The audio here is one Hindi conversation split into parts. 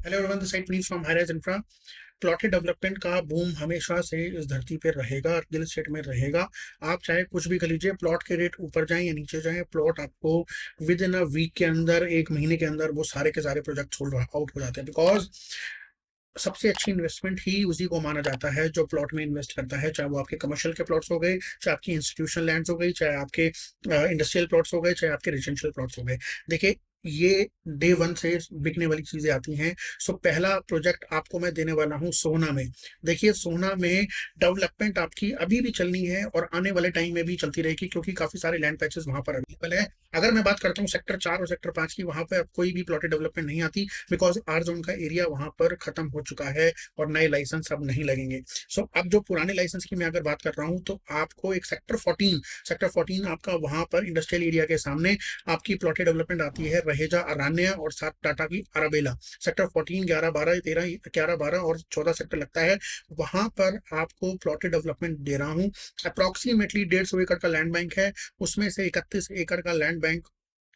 Hello everyone, this side please from high-rise infra. Plotted development का बूम हमेशा से इस धरती पे रहेगा, रियल एस्टेट में रहेगा। आप चाहे कुछ भी कर लीजिए, प्लॉट के रेट ऊपर जाएं या नीचे जाएं, प्लॉट आपको विद इन अ वीक के अंदर, एक महीने के अंदर वो सारे के सारे प्रोजेक्ट सोल्ड आउट हो जाते हैं। बिकॉज सबसे अच्छी इन्वेस्टमेंट ही उसी को माना जाता है जो प्लॉट में इन्वेस्ट करता है, चाहे वो आपके कमर्शियल के प्लॉट्स हो गए, चाहे आपकी इंस्टीट्यूशनल लैंड्स हो गई, चाहे आपके इंडस्ट्रियल प्लॉट्स हो गए, चाहे आपके रेजिडेंशियल प्लॉट्स हो गए। देखिए, ये डे वन से बिकने वाली चीजें आती हैं। सो पहला प्रोजेक्ट आपको मैं देने वाला हूँ सोना में। देखिए, सोना में डेवलपमेंट आपकी अभी भी चलनी है और आने वाले टाइम में भी चलती रहेगी, क्योंकि काफी सारे लैंड पैचेस वहां पर अवेलेबल है। अगर मैं बात करता हूँ सेक्टर 4 और सेक्टर 5 की, वहां पर कोई भी प्लॉटेड डेवलपमेंट नहीं आती, बिकॉज आर जोन का एरिया वहां पर खत्म हो चुका है और नए लाइसेंस अब नहीं लगेंगे। सो अब जो पुराने लाइसेंस की मैं अगर बात कर रहा हूँ, तो आपको एक सेक्टर 14 आपका वहां पर इंडस्ट्रियल एरिया के सामने आपकी प्लॉटेड डेवलपमेंट आती है, रहेजा, अरान्या और साथ टाटा की अराबेला। सेक्टर 14, 11, 12, 13, 11, 12 और 14 सेक्टर लगता है। वहां पर आपको प्लॉटेड डेवलपमेंट दे रहा हूँ। अप्रोक्सीमेटली 150 एकड़ का लैंड बैंक है, उसमें से 31 एकड़ का लैंड बैंक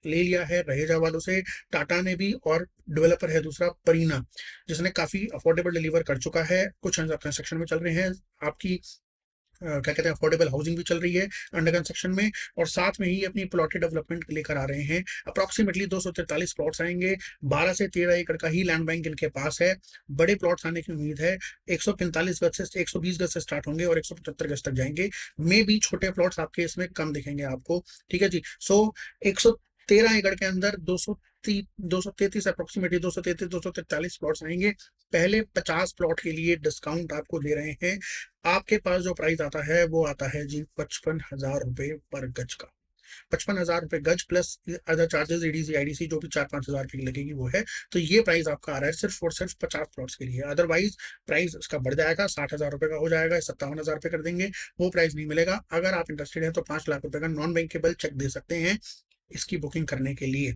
ले लिया है रहेजा वालों से, टाटा ने भी। और डेवलपर है दूसरा परीना, जिसने काफी अफोर्डेबल डिलीवर कर चुका है। कुछ कंस्ट्रक्शन में चल रहे हैं, आपकी क्या कहते हैं, अफोर्डेबल हाउसिंग भी चल रही है अंडर कंस्ट्रक्शन में। और साथ में ही अपनी प्लॉटेड डेवलपमेंट लेकर आ रहे हैं। अप्रोक्सीमेटली 243 प्लॉट्स आएंगे। 12 से 13 एकड़ का ही लैंड बैंक इनके पास है। बड़े प्लॉट्स आने की उम्मीद है। 145 गज से 120 गज से स्टार्ट होंगे और 175 गज तक जाएंगे। मे भी छोटे प्लॉट्स आपके इसमें कम दिखेंगे आपको। ठीक है जी। सो 113 एकड़ के अंदर 233, अप्रोक्सीमेटली 233, 243 प्लॉट्स आएंगे। पहले 50 प्लॉट के लिए डिस्काउंट आपको दे रहे हैं। आपके पास जो प्राइस आता है वो आता है जी 55,000 रुपए पर गज का। 55,000 रुपए गज plus other charges, ADC IDC जो भी 4-5 हजार की लगेगी वो है। तो ये प्राइस आपका आ रहा है सिर्फ और सिर्फ 50 प्लॉट्स के लिए। अदरवाइज प्राइस इसका बढ़ जाएगा, 60,000 रुपए का हो जाएगा, 57,000 रुपए कर देंगे। वो प्राइस नहीं मिलेगा। अगर आप इंटरेस्टेड है तो 5 लाख रुपए का नॉन बैंकेबल चेक दे सकते हैं इसकी बुकिंग करने के लिए।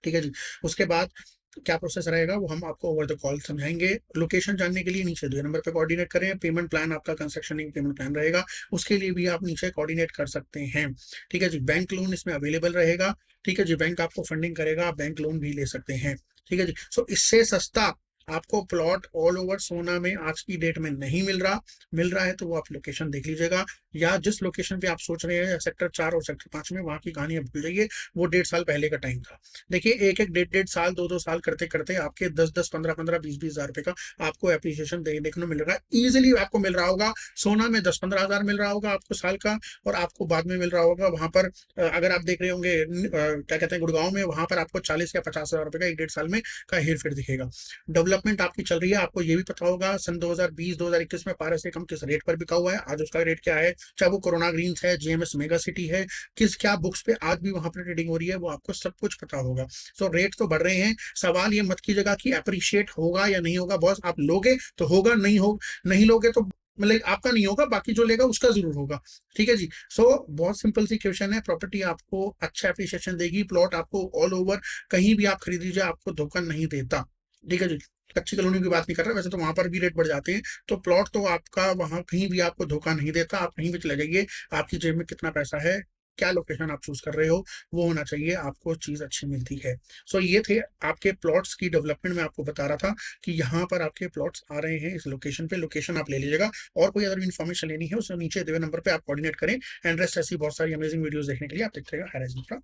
ठीक है जी। उसके बाद क्या प्रोसेस रहेगा वो हम आपको ओवर द कॉल समझाएंगे। लोकेशन जानने के लिए नीचे 2 नंबर पे कोऑर्डिनेट करें। पेमेंट प्लान आपका कंस्ट्रक्शन पेमेंट प्लान रहेगा, उसके लिए भी आप नीचे कोऑर्डिनेट कर सकते हैं। ठीक है जी। बैंक लोन इसमें अवेलेबल रहेगा। ठीक है जी। बैंक आपको फंडिंग करेगा, आप बैंक लोन भी ले सकते हैं। ठीक है जी। सो इससे सस्ता आपको प्लॉट ऑल ओवर सोना में आज की डेट में नहीं मिल रहा। मिल रहा है तो वो आप लोकेशन देख लीजिएगा, या जिस लोकेशन पे आप सोच रहे हैं सेक्टर 4 और सेक्टर 5 में, वहां की कहानी अब भूल जाइए। वो 1.5 साल पहले का टाइम था। देखिए, एक एक 1.5 1.5 साल, 2 2 साल करते करते आपके 10 10, 15 15, 20 20 हजार रुपए का आपको एप्रिसिएशन देखने को मिल रहा है। इजिली आपको मिल रहा होगा। सोना में 10 15 हजार मिल रहा होगा आपको साल का, और आपको बाद में मिल रहा होगा वहां पर अगर आप देख रहे होंगे क्या कहते हैं, गुड़गांव में, वहां पर आपको 40 या 50 हजार रुपए का 1 1.5 साल में का हेर फेर दिखेगा। डेवलपमेंट आपकी चल रही है, आपको ये भी पता होगा सन 2020 2021 में पारा से कम किस रेट पर बिका हुआ है, आज उसका रेट क्या है। चाहे वो कोरोना ग्रीन्स है, जेएमएस मेगा सिटी है, किस क्या बुक्स पे आज भी वहां पर ट्रेडिंग हो रही है, वो आपको सब कुछ पता होगा। सो रेट तो बढ़ रहे हैं। सवाल ये मत कीजिएगा कि अप्रिशिएट होगा या नहीं होगा। बॉस, आप लोगे तो होगा, नहीं लोगे तो मतलब आपका नहीं होगा, बाकी जो लेगा उसका जरूर होगा। ठीक है जी। सो बहुत सिंपल सी क्वेश्चन है। प्रॉपर्टी आपको अच्छा एप्रिशिएशन देगी, प्लॉट आपको ऑल ओवर कहीं भी आप खरीद लीजिए, आपको धोखा नहीं देता। ठीक है जी। कच्ची कॉलोनी की बात नहीं कर रहा, वैसे तो वहां पर भी रेट बढ़ जाते हैं। तो प्लॉट तो आपका वहां कहीं भी आपको धोखा नहीं देता। आप कहीं भी चले जाइए, आपकी जेब में कितना पैसा है, क्या लोकेशन आप चूज कर रहे हो, वो होना चाहिए, आपको चीज अच्छी मिलती है। सो ये थे आपके प्लॉट्स की डेवलपमेंट। में आपको बता रहा था कि यहाँ पर आपके प्लॉट्स आ रहे हैं इस लोकेशन पे, लोकेशन आप ले लीजिएगा। और कोई अगर इन्फॉर्मेशन लेनी है उससे नीचे दिए नंबर पे आप कोऑर्डिनेट करें। एंड रेस्ट ऐसी बहुत सारी अमेजिंग वीडियोस देखने के लिए आप देखते रहिए हाईराइज इंफ्रा।